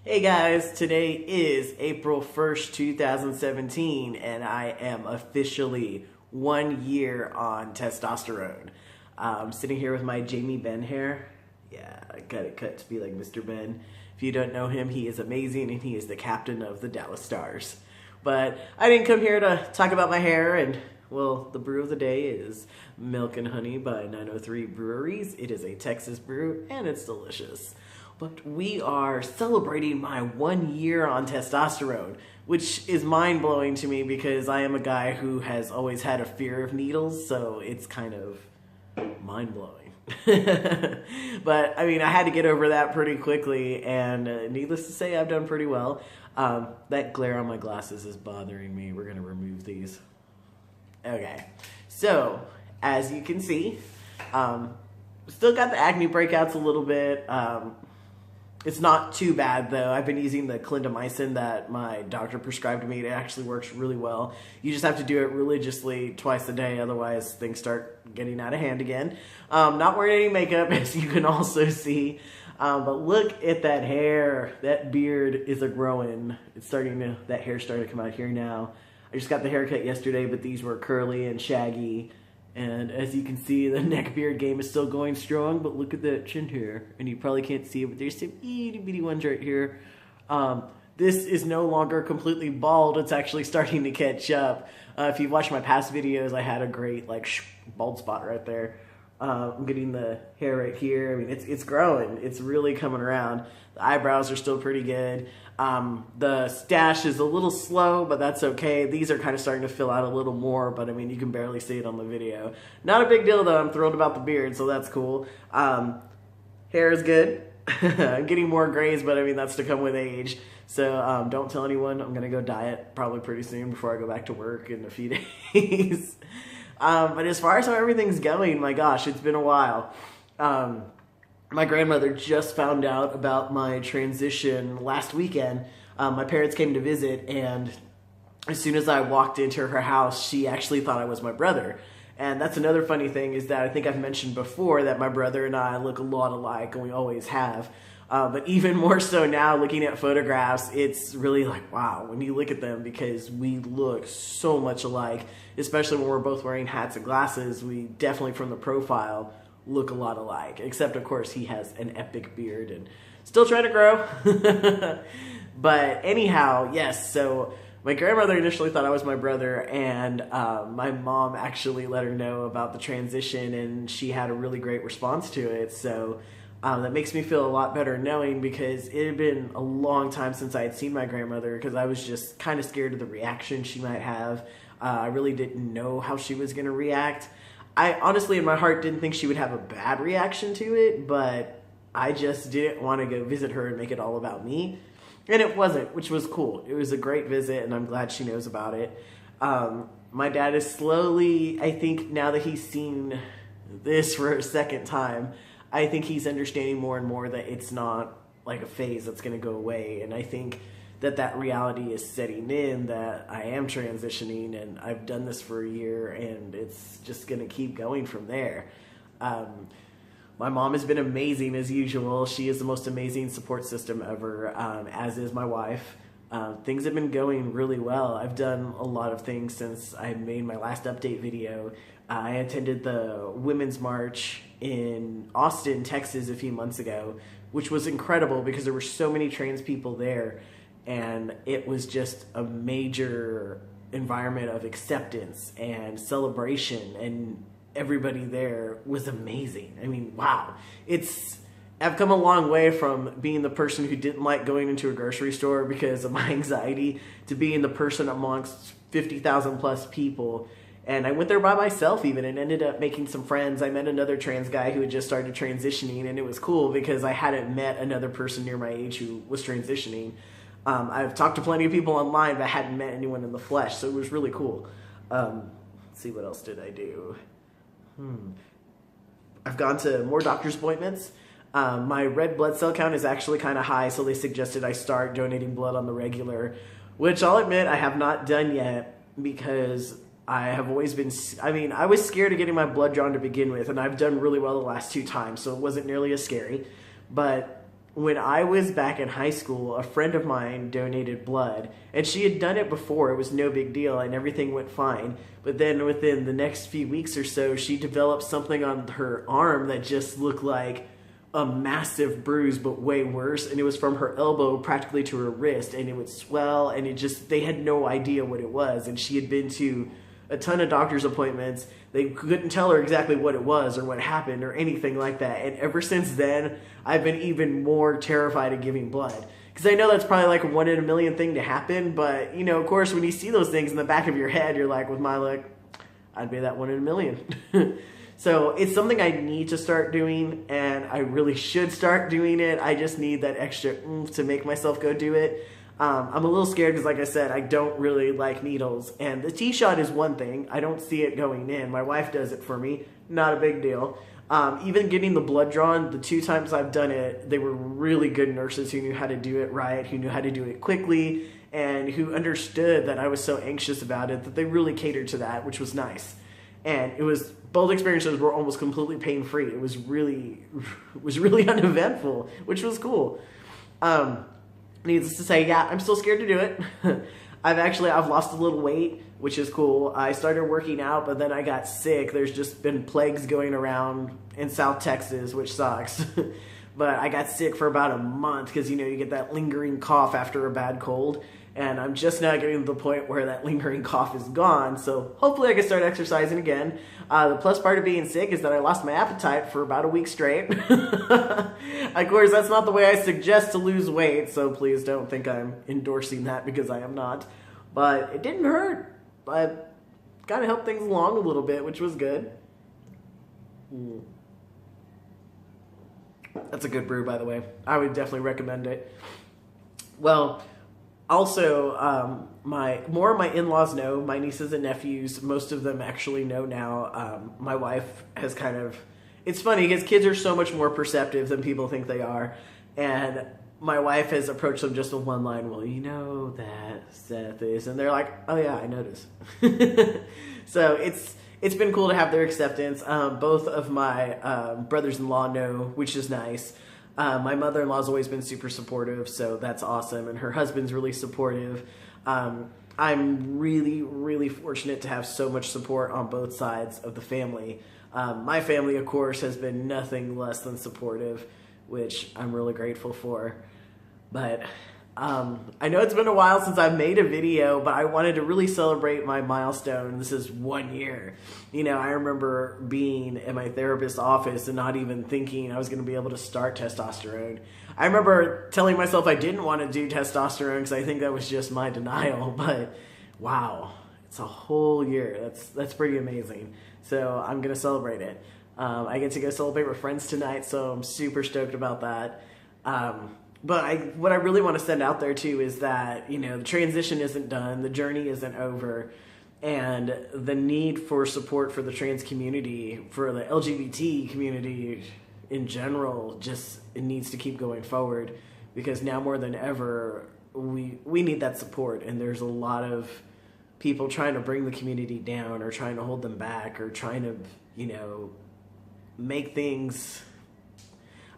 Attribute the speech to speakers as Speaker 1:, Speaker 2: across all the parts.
Speaker 1: Hey guys, today is April 1st, 2017, and I am officially 1 year on testosterone. I'm sitting here with my Jamie Benn hair. Yeah, I got it cut to be like Mr. Ben. If you don't know him, he is amazing and he is the captain of the Dallas Stars. But I didn't come here to talk about my hair, and well, the brew of the day is Milk and Honey by 903 Breweries. It is a Texas brew and it's delicious. But we are celebrating my 1 year on testosterone, which is mind-blowing to me because I am a guy who has always had a fear of needles, so it's kind of mind-blowing. But, I mean, I had to get over that pretty quickly, and needless to say, I've done pretty well. That glare on my glasses is bothering me. We're going to remove these. Okay, so, as you can see, still got the acne breakouts a little bit. It's not too bad, though. I've been using the clindamycin that my doctor prescribed me. It actually works really well. You just have to do it religiously twice a day, otherwise things start getting out of hand again. Not wearing any makeup, as you can also see. But look at that hair. That beard is a-growing. That hair's starting to come out here now. I just got the haircut yesterday, but these were curly and shaggy. And as you can see, the neck beard game is still going strong, but look at that chin hair. And you probably can't see it, but there's some itty bitty ones right here. This is no longer completely bald. It's actually starting to catch up. If you've watched my past videos, I had a great bald spot right there. I'm getting the hair right here. I mean, it's growing. It's really coming around. The eyebrows are still pretty good. The stash is a little slow, but that's okay. These are kind of starting to fill out a little more, but I mean, you can barely see it on the video. Not a big deal though. I'm thrilled about the beard, so that's cool. Hair is good. I'm getting more grays, but I mean, that's to come with age. So don't tell anyone. I'm going to go diet probably pretty soon before I go back to work in a few days. But as far as how everything's going, my gosh, it's been a while. My grandmother just found out about my transition last weekend. My parents came to visit, and as soon as I walked into her house, she actually thought I was my brother. And that's another funny thing, is that I think I've mentioned before that my brother and I look a lot alike, and we always have. But even more so now, looking at photographs, it's really like, wow, when you look at them, because we look so much alike, especially when we're both wearing hats and glasses. We definitely, from the profile, look a lot alike, except of course he has an epic beard and still trying to grow. But anyhow, yes, so my grandmother initially thought I was my brother, and my mom actually let her know about the transition, and she had a really great response to it. So that makes me feel a lot better knowing, because it had been a long time since I had seen my grandmother, because I was just kind of scared of the reaction she might have. I really didn't know how she was going to react. I honestly, in my heart, didn't think she would have a bad reaction to it, but I just didn't want to go visit her and make it all about me. And it wasn't, which was cool. It was a great visit, and I'm glad she knows about it. My dad is slowly, I think now that he's seen this for a second time, I think he's understanding more and more that it's not like a phase that's going to go away. And I think that reality is setting in, that I am transitioning, and I've done this for a year, and it's just going to keep going from there. My mom has been amazing as usual. She is the most amazing support system ever, as is my wife. Things have been going really well. I've done a lot of things since I made my last update video. I attended the Women's March in Austin, Texas a few months ago, which was incredible because there were so many trans people there. And it was just a major environment of acceptance and celebration, and everybody there was amazing. I mean, wow. I've come a long way from being the person who didn't like going into a grocery store because of my anxiety to being the person amongst 50,000 plus people. And I went there by myself even, and ended up making some friends. I met another trans guy who had just started transitioning, and it was cool because I hadn't met another person near my age who was transitioning. I've talked to plenty of people online, but I hadn't met anyone in the flesh, so it was really cool. Let's see, what else did I do? I've gone to more doctor's appointments. My red blood cell count is actually kind of high, so they suggested I start donating blood on the regular, which I'll admit I have not done yet, because I have always been, I was scared of getting my blood drawn to begin with, and I've done really well the last 2 times, so it wasn't nearly as scary. But when I was back in high school, a friend of mine donated blood, and she had done it before. It was no big deal, and everything went fine. But then within the next few weeks or so, she developed something on her arm that just looked like a massive bruise, but way worse. And it was from her elbow practically to her wrist, and it would swell, and they had no idea what it was. And she had been to a ton of doctor's appointments. They couldn't tell her exactly what it was or what happened or anything like that. And ever since then, I've been even more terrified of giving blood. Because I know that's probably like a 1 in a million thing to happen. But, of course, when you see those things in the back of your head, you're like, with my luck, I'd be that 1 in a million. So it's something I need to start doing, and I really should start doing it. I just need that extra oomph to make myself go do it. I'm a little scared because, like I said, I don't really like needles. And the T-shot is one thing. I don't see it going in. My wife does it for me. Not a big deal. Even getting the blood drawn, the 2 times I've done it, they were really good nurses who knew how to do it right, who knew how to do it quickly, and who understood that I was so anxious about it that they really catered to that, which was nice. And both experiences were almost completely pain-free. It was really uneventful, which was cool. Needless to say, yeah, I'm still scared to do it. I've lost a little weight, which is cool. I started working out, but then I got sick. There's just been plagues going around in South Texas, which sucks. But I got sick for about a month because, you get that lingering cough after a bad cold. And I'm just now getting to the point where that lingering cough is gone. So hopefully I can start exercising again. The plus part of being sick is that I lost my appetite for about a week straight. Of course, that's not the way I suggest to lose weight. So please don't think I'm endorsing that, because I am not. But it didn't hurt. But kind of helped things along a little bit, which was good. That's a good brew, by the way. I would definitely recommend it. Well, also, more of my in-laws know, my nieces and nephews, most of them actually know now. My wife has it's funny because kids are so much more perceptive than people think they are. And my wife has approached them just with one line, well, you know that Seth is, and they're like, oh yeah, I noticed. So it's been cool to have their acceptance. Both of my brothers-in-law know, which is nice. My mother-in-law's always been super supportive, so that's awesome. And her husband's really supportive. I'm really, really fortunate to have so much support on both sides of the family. My family, of course, has been nothing less than supportive, which I'm really grateful for. But I know it's been a while since I've made a video, but I wanted to really celebrate my milestone. This is 1 year. I remember being in my therapist's office and not even thinking I was going to be able to start testosterone. I remember telling myself I didn't want to do testosterone because I think that was just my denial. But wow, it's a whole year. That's pretty amazing. So I'm going to celebrate it. I get to go celebrate with friends tonight, so I'm super stoked about that. But what I really want to send out there too is that, the transition isn't done, the journey isn't over, and the need for support for the trans community, for the LGBT community in general, it needs to keep going forward, because now more than ever, we need that support. And there's a lot of people trying to bring the community down, or trying to hold them back, or trying to, make things,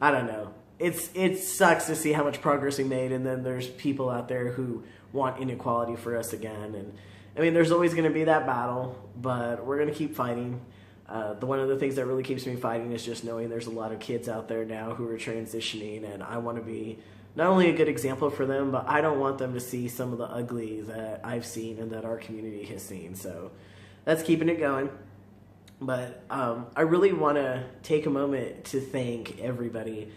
Speaker 1: I don't know. It sucks to see how much progress we made, and then there's people out there who want inequality for us again. And I mean, there's always going to be that battle, but we're going to keep fighting. One of the things that really keeps me fighting is just knowing there's a lot of kids out there now who are transitioning, and I want to be not only a good example for them, but I don't want them to see some of the ugly that I've seen and that our community has seen. So that's keeping it going. But I really want to take a moment to thank everybody.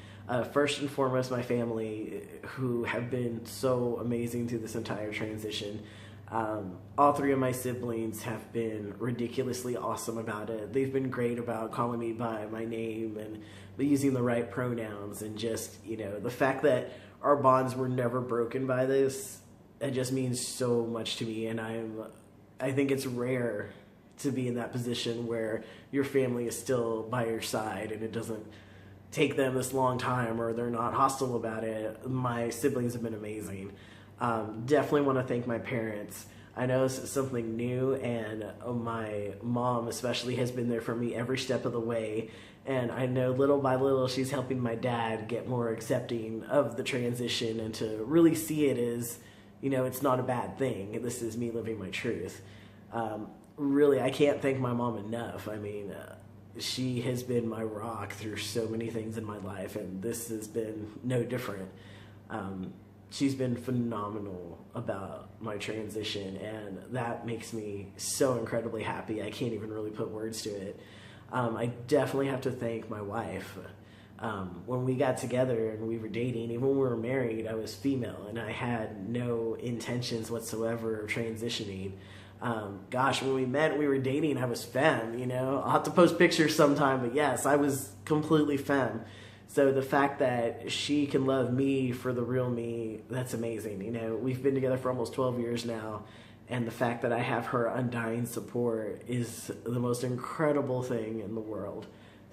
Speaker 1: First and foremost, my family, who have been so amazing through this entire transition. All 3 of my siblings have been ridiculously awesome about it. They've been great about calling me by my name and using the right pronouns, and just, the fact that our bonds were never broken by this, it just means so much to me. And I think it's rare to be in that position where your family is still by your side and it doesn't take them this long time, or they're not hostile about it. My siblings have been amazing. Definitely want to thank my parents. I know this is something new, and my mom especially has been there for me every step of the way. And I know little by little she's helping my dad get more accepting of the transition and to really see it as, you know, it's not a bad thing. This is me living my truth. Really, I can't thank my mom enough. I mean, she has been my rock through so many things in my life, and this has been no different. She's been phenomenal about my transition, and that makes me so incredibly happy. I can't even really put words to it. I definitely have to thank my wife. When we got together and we were dating, even when we were married, I was female, and I had no intentions whatsoever of transitioning. Gosh, when we met, we were dating, I was femme, you know. I'll have to post pictures sometime, but yes, I was completely femme. So the fact that she can love me for the real me, that's amazing. You know, we've been together for almost 12 years now, and the fact that I have her undying support is the most incredible thing in the world.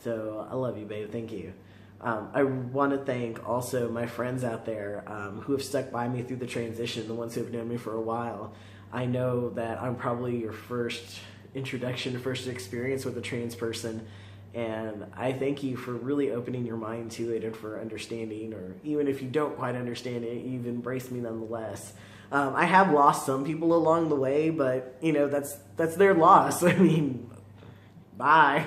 Speaker 1: So I love you, babe. Thank you. I want to thank also my friends out there who have stuck by me through the transition, the ones who have known me for a while. I know that I'm probably your first introduction, first experience with a trans person, and I thank you for really opening your mind to it and for understanding, or even if you don't quite understand it, you've embraced me nonetheless. I have lost some people along the way, but, you know, that's their loss. I mean, bye.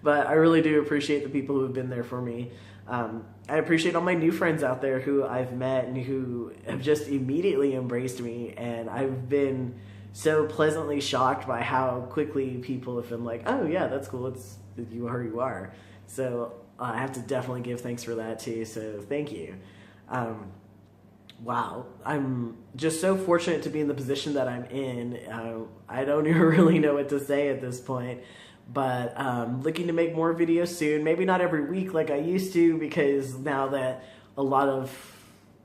Speaker 1: But I really do appreciate the people who have been there for me. I appreciate all my new friends out there who I've met and who have just immediately embraced me, and I've been so pleasantly shocked by how quickly people have been like, oh yeah, that's cool, it's you are who you are. So I have to definitely give thanks for that too, so thank you. Wow, I'm just so fortunate to be in the position that I'm in. I don't even really know what to say at this point, but looking to make more videos soon. Maybe not every week like I used to, because now that a lot of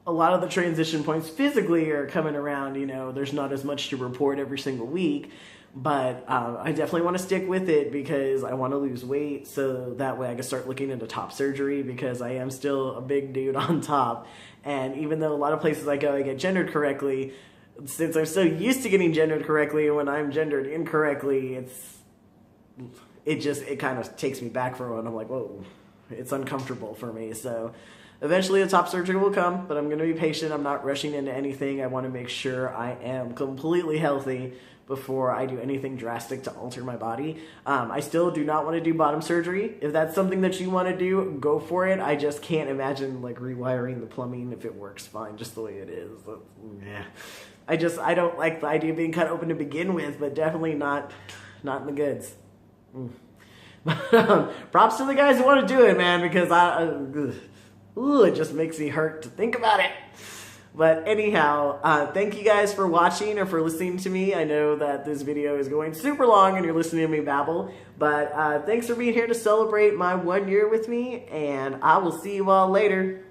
Speaker 1: the transition points physically are coming around, you know, there's not as much to report every single week. But I definitely want to stick with it because I want to lose weight, so that way I can start looking into top surgery, because I am still a big dude on top. And even though a lot of places I go I get gendered correctly, since I'm so used to getting gendered correctly, and when I'm gendered incorrectly, it kind of takes me back for a while. I'm like, whoa, it's uncomfortable for me. So eventually the top surgery will come, but I'm going to be patient. I'm not rushing into anything. I want to make sure I am completely healthy before I do anything drastic to alter my body. I still do not want to do bottom surgery. If that's something that you want to do, go for it. I just can't imagine like rewiring the plumbing if it works fine just the way it is. Yeah. I don't like the idea of being cut open to begin with, but definitely not in the goods. Props to the guys who want to do it, man, because it just makes me hurt to think about it. But anyhow, thank you guys for watching or for listening to me. I know that this video is going super long and you're listening to me babble, but thanks for being here to celebrate my 1 year with me, and I will see you all later.